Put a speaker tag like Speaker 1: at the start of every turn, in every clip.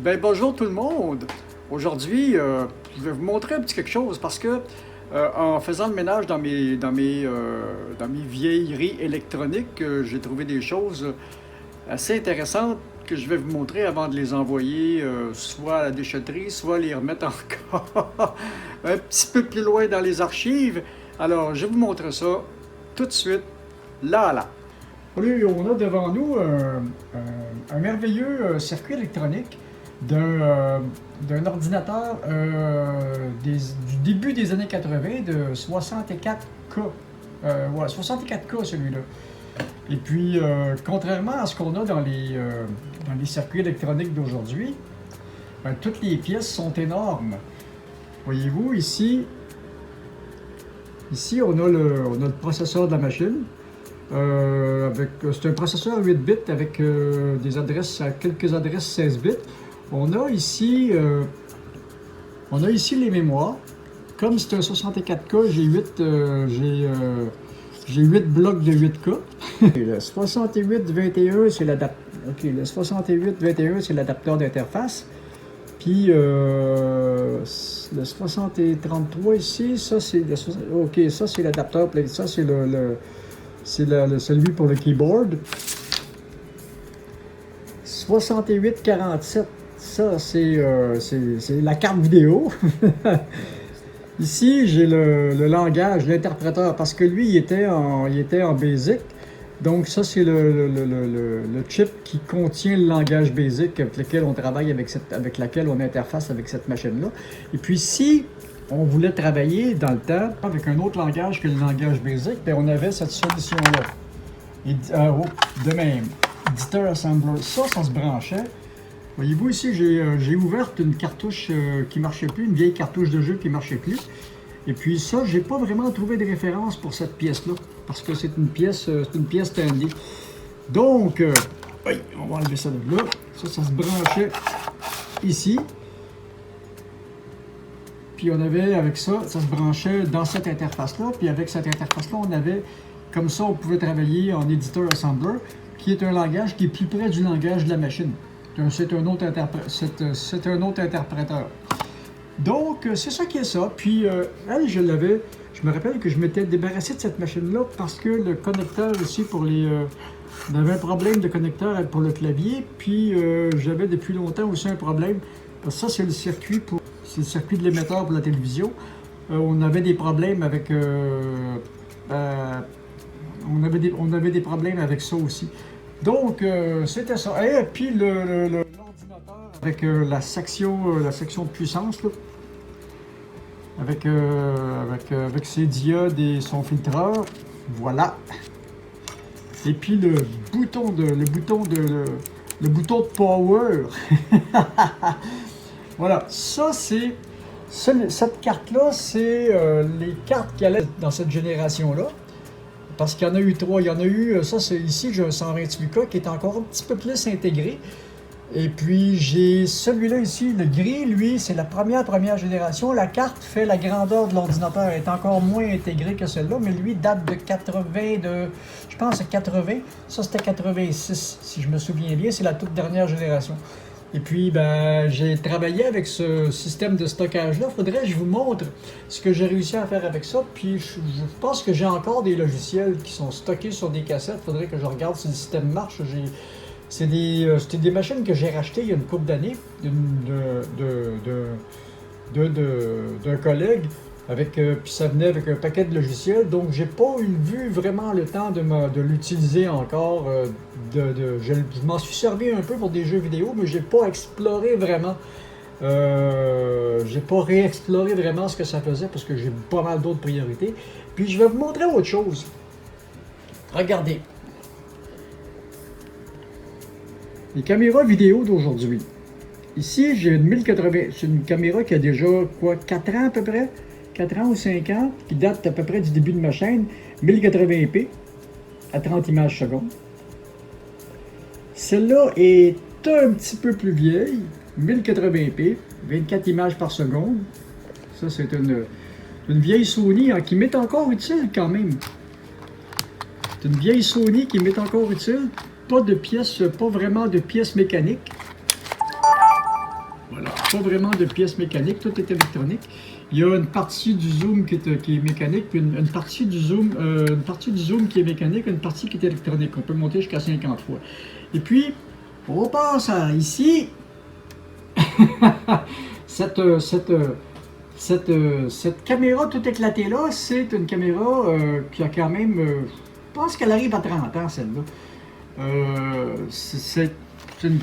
Speaker 1: Ben bonjour tout le monde. Aujourd'hui, je vais vous montrer un petit quelque chose parce que en faisant le ménage dans mes vieilleries électroniques, j'ai trouvé des choses assez intéressantes que je vais vous montrer avant de les envoyer soit à la déchetterie, soit les remettre encore un petit peu plus loin dans les archives. Alors, je vais vous montrer ça tout de suite, là. Oui, on a devant nous un merveilleux circuit électronique d'un ordinateur du début des années 80 de 64K. Ouais, 64K celui-là. Et puis, contrairement à ce qu'on a dans les circuits électroniques d'aujourd'hui, ben, toutes les pièces sont énormes. Voyez-vous, ici on a le processeur de la machine. C'est un processeur 8 bits avec quelques adresses 16 bits. On a ici les mémoires. Comme c'est un 64K, j'ai 8 blocs de 8K. Le 6821, c'est l'adapteur d'interface. Puis le 6033 ici, ça c'est l'adapteur. Ça c'est celui pour le keyboard. 6847, ça c'est la carte vidéo. Ici, j'ai le langage, l'interpréteur, parce que lui, il était en BASIC. Donc ça, c'est le chip qui contient le langage BASIC avec lequel on travaille, avec laquelle on interface avec cette machine-là. Et puis si on voulait travailler dans le temps avec un autre langage que le langage BASIC, bien, on avait cette solution-là. De même, Editor Assembler, ça se branchait. Voyez-vous ici, j'ai ouvert une cartouche qui ne marchait plus, une vieille cartouche de jeu qui ne marchait plus. Et puis ça, j'ai pas vraiment trouvé de référence pour cette pièce-là, parce que c'est une pièce Stanley. Donc, on va enlever ça de là. Ça se branchait ici. Puis on avait, avec ça se branchait dans cette interface-là. Puis avec cette interface-là, on avait, comme ça, on pouvait travailler en Editor Assembler, qui est un langage qui est plus près du langage de la machine. C'est un autre interpréteur. Donc, c'est ça qui est ça. Puis, elle, je me rappelle que je m'étais débarrassé de cette machine-là parce que le connecteur ici on avait un problème de connecteur pour le clavier. Puis, j'avais depuis longtemps aussi un problème. Parce que ça, c'est le circuit de l'émetteur pour la télévision. On avait des problèmes avec... on avait des problèmes avec ça aussi. Donc, c'était ça. Et puis, l'ordinateur avec la section de puissance, là, avec ses diodes et son filtreur. Voilà. Et puis, le bouton de power. Voilà. Ça, cette carte-là, c'est les cartes qui allaient dans cette génération-là. Parce qu'il y en a eu 3. Il y en a eu, ça c'est ici, j'ai un 128K qui est encore un petit peu plus intégré. Et puis j'ai celui-là ici, le gris, lui, c'est la première génération. La carte fait la grandeur de l'ordinateur, elle est encore moins intégrée que celle-là, mais lui date de 80, je pense c'est 80. Ça c'était 86, si je me souviens bien, c'est la toute dernière génération. Et puis, ben, j'ai travaillé avec ce système de stockage-là. Faudrait que je vous montre ce que j'ai réussi à faire avec ça. Puis, je pense que j'ai encore des logiciels qui sont stockés sur des cassettes. Faudrait que je regarde si le système marche. C'était des machines que j'ai rachetées il y a une couple d'années d'un collègue. Puis ça venait avec un paquet de logiciels, donc j'ai pas vu vraiment le temps de l'utiliser encore. Je m'en suis servi un peu pour des jeux vidéo, mais j'ai pas exploré vraiment. J'ai pas réexploré vraiment ce que ça faisait parce que j'ai pas mal d'autres priorités. Puis je vais vous montrer autre chose. Regardez. Les caméras vidéo d'aujourd'hui. Ici, j'ai une 1080. C'est une caméra qui a déjà 4 ans à peu près. 4 ans ou 5 ans, qui date à peu près du début de ma chaîne, 1080p à 30 images secondes. Celle-là est un petit peu plus vieille, 1080p, 24 images par seconde. Ça, c'est une vieille Sony qui m'est encore utile quand même. C'est une vieille Sony qui m'est encore utile. Pas vraiment de pièces mécaniques. pas vraiment de pièces mécaniques, tout est électronique. Il y a une partie du zoom qui est mécanique, puis une partie du zoom, qui est mécanique, une partie qui est électronique. On peut monter jusqu'à 50 fois. Et puis, on passe à ici. cette caméra toute éclatée là, c'est une caméra qui a quand même, je pense qu'elle arrive à 30 ans celle-là. C'est une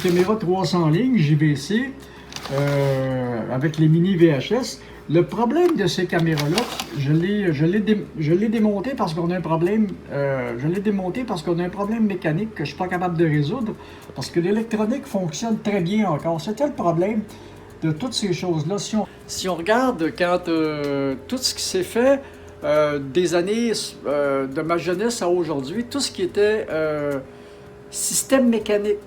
Speaker 1: caméra 300 lignes JVC avec les mini VHS. Le problème de ces caméras-là, je l'ai démonté parce qu'on a un problème. Je l'ai démonté parce qu'on a un problème mécanique que je ne suis pas capable de résoudre. Parce que l'électronique fonctionne très bien encore. C'était le problème de toutes ces choses-là. Si on regarde quand tout ce qui s'est fait des années de ma jeunesse à aujourd'hui, tout ce qui était système mécanique,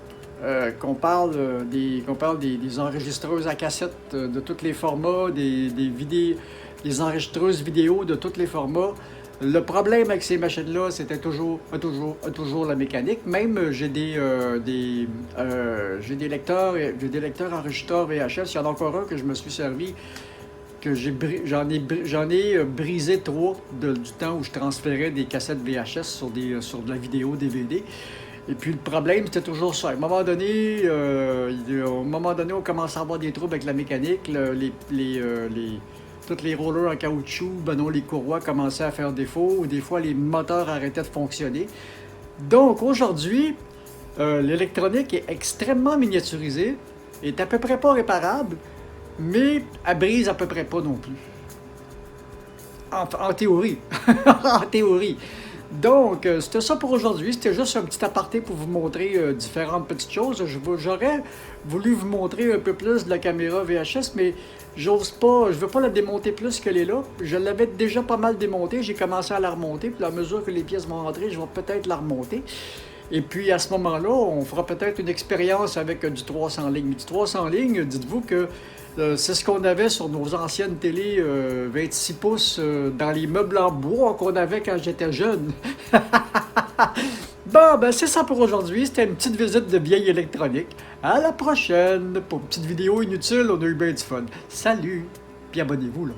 Speaker 1: qu'on parle des enregistreuses à cassette de tous les formats, des enregistreuses vidéo de tous les formats. Le problème avec ces machines-là, c'était toujours la mécanique. Même j'ai des lecteurs enregistreurs VHS. Il y en a encore un que je me suis servi, que j'en ai brisé 3 du temps où je transférais des cassettes VHS sur de la vidéo DVD. Et puis le problème, c'était toujours ça. À un moment donné, on commence à avoir des troubles avec la mécanique. Tous les rollers en caoutchouc, les courroies commençaient à faire défaut. Ou des fois, les moteurs arrêtaient de fonctionner. Donc aujourd'hui, l'électronique est extrêmement miniaturisée, est à peu près pas réparable, mais elle brise à peu près pas non plus. En théorie. En théorie. Donc, c'était ça pour aujourd'hui. C'était juste un petit aparté pour vous montrer différentes petites choses. J'aurais voulu vous montrer un peu plus de la caméra VHS, mais j'ose pas, je veux pas la démonter plus qu'elle est là. Je l'avais déjà pas mal démontée. J'ai commencé à la remonter. Puis à mesure que les pièces vont rentrer, je vais peut-être la remonter. Et puis à ce moment-là, on fera peut-être une expérience avec du 300 lignes. Du 300 lignes, dites-vous que c'est ce qu'on avait sur nos anciennes télés 26 pouces dans les meubles en bois qu'on avait quand j'étais jeune. Bon, ben c'est ça pour aujourd'hui. C'était une petite visite de vieille électronique. À la prochaine pour une petite vidéo inutile. On a eu bien du fun. Salut, puis abonnez-vous là.